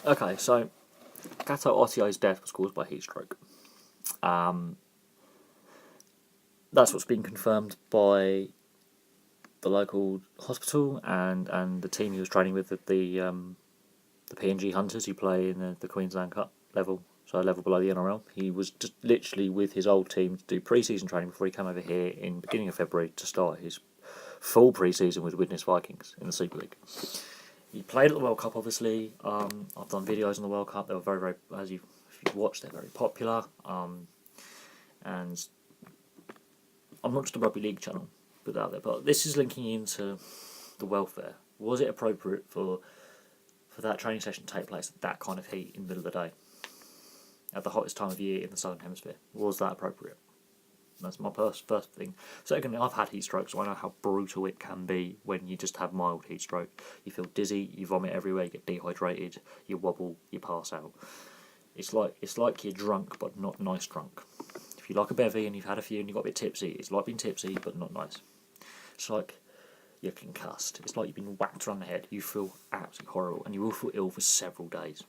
Okay, so Kato Ottio's death was caused by heatstroke. That's what's been confirmed by the local hospital and the team he was training with, the PNG Hunters who play in the Queensland Cup level, so a level below the NRL. He was just literally with his old team to do pre-season training before he came over here in the beginning of February to start his full pre-season with Widnes Vikings in the Super League. He played at the World Cup, obviously. I've done videos on the World Cup. They were very, very, if you've watched, they're very popular. And I'm not just a rugby league channel, put that out there, but this is linking into the welfare. Was it appropriate for that training session to take place at that kind of heat in the middle of the day, at the hottest time of year in the Southern Hemisphere? Was that appropriate? That's my first thing. Secondly, I've had heat strokes, so I know how brutal it can be when you just have mild heat stroke. You feel dizzy, you vomit everywhere, you get dehydrated, you wobble, you pass out. It's like you're drunk, but not nice drunk. If you like a bevy and you've had a few and you got a bit tipsy, it's like being tipsy, but not nice. It's like you're concussed. It's like you've been whacked around the head. You feel absolutely horrible, and you will feel ill for several days.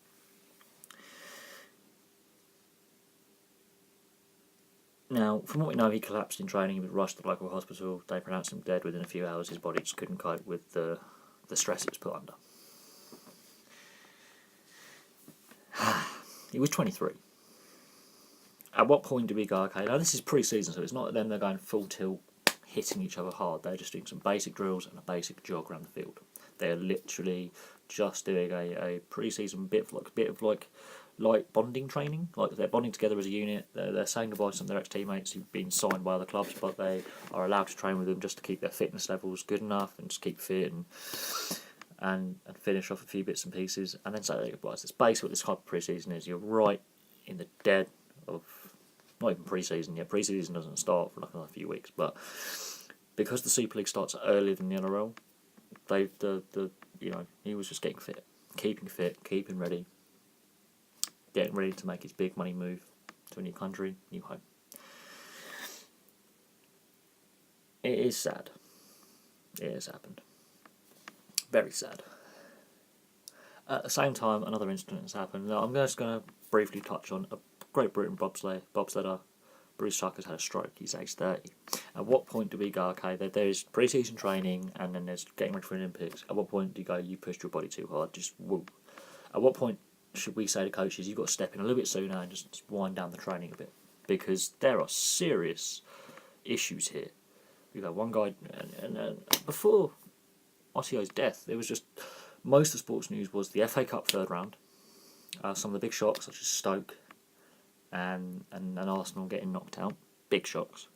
Now, from what we know, he collapsed in training. He was rushed to the local hospital. They pronounced him dead within a few hours. His body just couldn't cope with the stress it was put under. He was 23. At what point do we go, okay, now this is pre-season, so it's not them they're going full tilt, hitting each other hard. They're just doing some basic drills and a basic jog around the field. They're literally just doing a pre-season bit of light bonding training. Like, they're bonding together as a unit. They're saying goodbye to some of their ex-teammates who've been signed by other clubs, but they are allowed to train with them just to keep their fitness levels good enough and just keep fit and finish off a few bits and pieces and then say their goodbyes. That's basically what this type of pre-season is. You're right in the dead of, not even pre-season yet. Pre-season doesn't start for like another few weeks, but because the Super League starts earlier than the NRL, he was just getting fit, keeping ready, getting ready to make his big money move to a new country, new home. It is sad. It has happened. Very sad. At the same time, another incident has happened. Now, I'm just going to briefly touch on a Great Britain bobsledder. Bruce Tucker's had a stroke. He's age 30. At what point do we go, okay, there's pre-season training and then there's getting ready for the Olympics? At what point do you go, you pushed your body too hard, just whoop? At what point should we say to coaches, you've got to step in a little bit sooner and just wind down the training a bit? Because there are serious issues here. We've had one guy, and before Ottio's death, there was just, most of the sports news was the FA Cup third round, some of the big shocks such as Stoke and Arsenal getting knocked out, big shocks.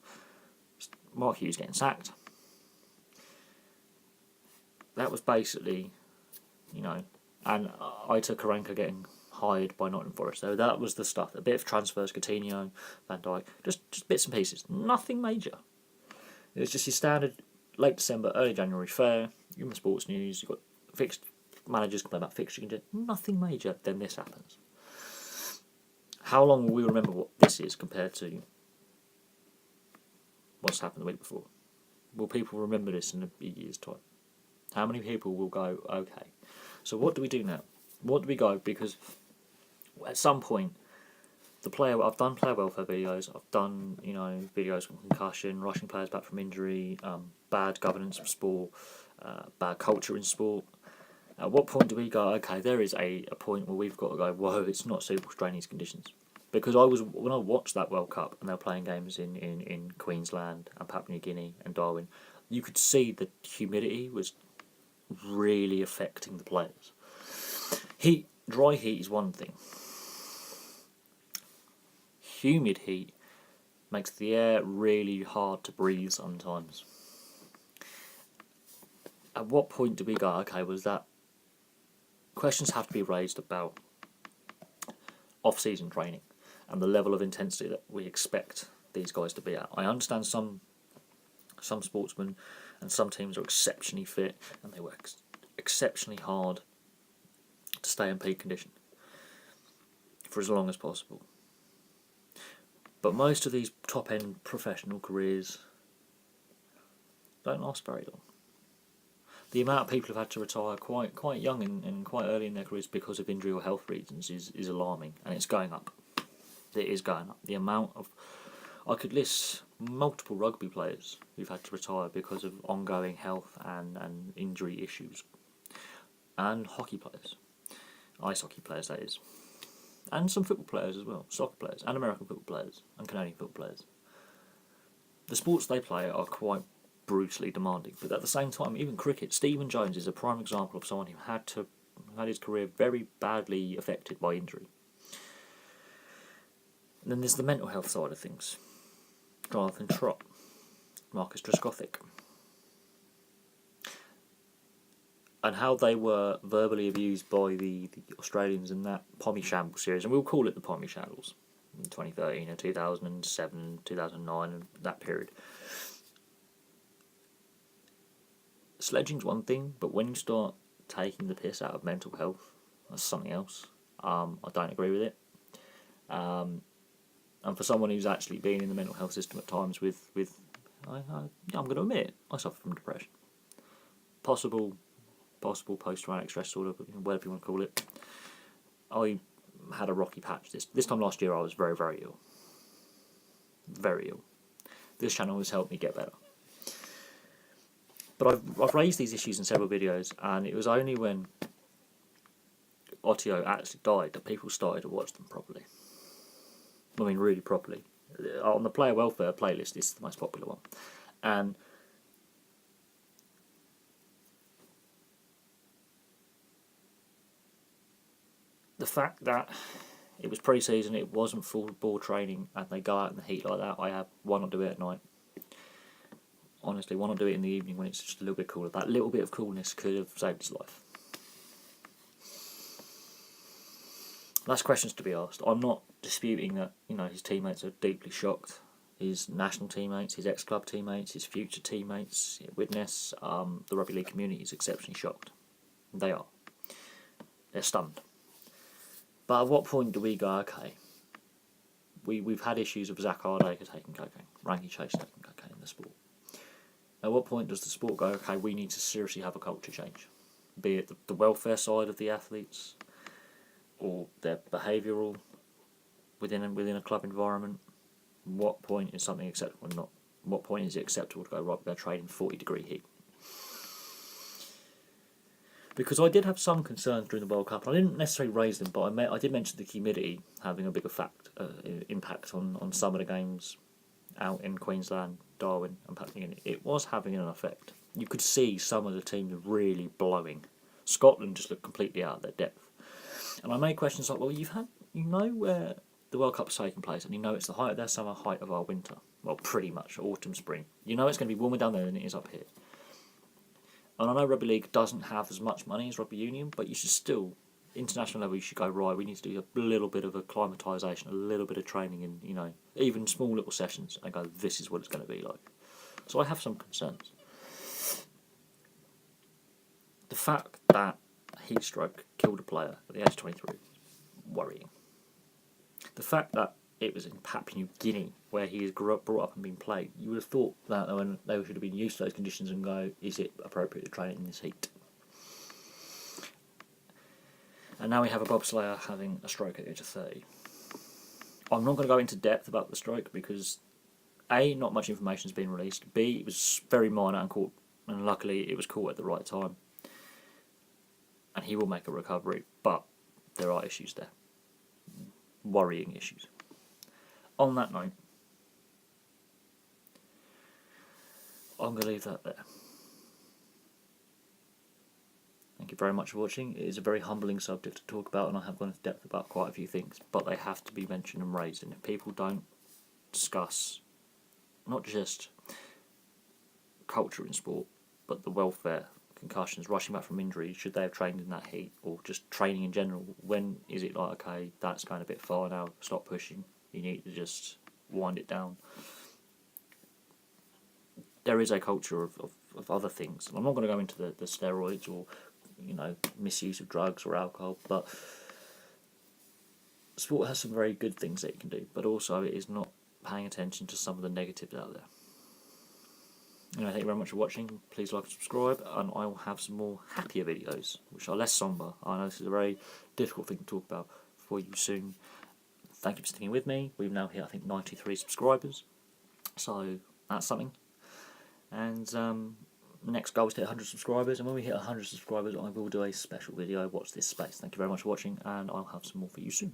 Mark Hughes getting sacked. That was basically, and Aita Karanka getting hired by Nottingham Forest. So that was the stuff. A bit of transfers, Coutinho, Van Dijk, just bits and pieces. Nothing major. It was just your standard late December, early January fair. You're in the sports news. You've got fixed managers complain about fixture conditions. Nothing major. Then this happens. How long will we remember what this is compared to what's happened the week before? Will people remember this in a year's time? How many people will go, okay, so what do we do now? What do we go? Because at some point, I've done player welfare videos, I've done, videos on concussion, rushing players back from injury, bad governance of sport, bad culture in sport. At what point do we go, okay, there is a point where we've got to go, whoa, it's not suitable to train these conditions? Because when I watched that World Cup and they were playing games in Queensland and Papua New Guinea and Darwin, you could see the humidity was really affecting the players. Dry heat is one thing. Humid heat makes the air really hard to breathe sometimes. At what point do we go, okay, questions have to be raised about off-season training and the level of intensity that we expect these guys to be at. I understand some sportsmen and some teams are exceptionally fit and they work exceptionally hard to stay in peak condition for as long as possible. But most of these top-end professional careers don't last very long. the amount of people who've had to retire quite young and quite early in their careers because of injury or health reasons is alarming, and it's going up. It is going up. The amount of... I could list multiple rugby players who've had to retire because of ongoing health and injury issues. And hockey players. Ice hockey players, that is. And some football players as well. Soccer players, and American football players, and Canadian football players. The sports they play are quite brutally demanding, but at the same time, even cricket, Stephen Jones is a prime example of someone who had his career very badly affected by injury. And then there's the mental health side of things. Jonathan Trott, Marcus Trescothick, and how they were verbally abused by the Australians in that Pommy Shambles series, and we'll call it the Pommy Shambles, in 2013 and 2007, 2009, and that period. Sledging's one thing, but when you start taking the piss out of mental health, that's something else. I don't agree with it. And for someone who's actually been in the mental health system at times I'm going to admit, I suffer from depression. Possible post-traumatic stress disorder, whatever you want to call it. I had a rocky patch. This time last year I was very, very ill. Very ill. This channel has helped me get better. But I've raised these issues in several videos, and it was only when Ottio actually died that people started to watch them properly. I mean, really properly. On the player welfare playlist, this is the most popular one. And the fact that it was pre-season, it wasn't full ball training, and they go out in the heat like that, why not do it at night? Honestly, why not do it in the evening when it's just a little bit cooler? That little bit of coolness could have saved his life. That's questions to be asked. I'm not disputing that, his teammates are deeply shocked. His national teammates, his ex-club teammates, his future teammates, witness, the rugby league community is exceptionally shocked. They are. They're stunned. But at what point do we go, okay, we've had issues of Zach Hardacre taking cocaine, Ranky Chase taking cocaine in the sport. At what point does the sport go, okay, we need to seriously have a culture change? Be it the welfare side of the athletes, or their behavioural within a club environment. What point is something acceptable and not? What point is it acceptable to go, right, we're going to train in 40-degree heat? Because I did have some concerns during the World Cup. I didn't necessarily raise them, but I did mention the humidity having a bigger impact on some of the games out in Queensland, Darwin and Papua New Guinea. It was having an effect. You could see some of the teams really blowing. Scotland just looked completely out of their depth. And I made questions like, well, you know where the World Cup's taking place, and you know it's the height of their summer, height of our winter. Well, pretty much, autumn, spring. You know it's going to be warmer down there than it is up here. And I know Rugby League doesn't have as much money as Rugby Union, but you should still, international level, you should go, right, we need to do a little bit of acclimatisation, a little bit of training in, even small little sessions, and go, this is what it's going to be like. So I have some concerns. The fact that heat stroke killed a player at the age of 23 is worrying. The fact that it was in Papua New Guinea, where he is brought up and been played, you would have thought that when they should have been used to those conditions and go, is it appropriate to train in this heat? And now we have a bobslayer having a stroke at the age of 30. I'm not going to go into depth about the stroke because A, not much information has been released, B, it was very minor and luckily it was caught at the right time. And he will make a recovery, but there are issues there. Worrying issues. On that note, I'm going to leave that there. Thank you very much for watching. It is a very humbling subject to talk about, and I have gone into depth about quite a few things, but they have to be mentioned and raised. And if people don't discuss not just culture in sport, but the welfare, concussions, rushing back from injury, should they have trained in that heat, or just training in general, when is it like, okay, that's going a bit far now, stop pushing, you need to just wind it down. There is a culture of other things, and I'm not going to go into the steroids or misuse of drugs or alcohol, but sport has some very good things that it can do, but also it is not paying attention to some of the negatives out there. Anyway, thank you very much for watching. Please like and subscribe, and I will have some more happier videos, which are less sombre. I know this is a very difficult thing to talk about for you soon. Thank you for sticking with me. We've now hit, I think, 93 subscribers, so that's something. And next goal is to hit 100 subscribers, and when we hit 100 subscribers, I will do a special video. Watch this space. Thank you very much for watching, and I'll have some more for you soon.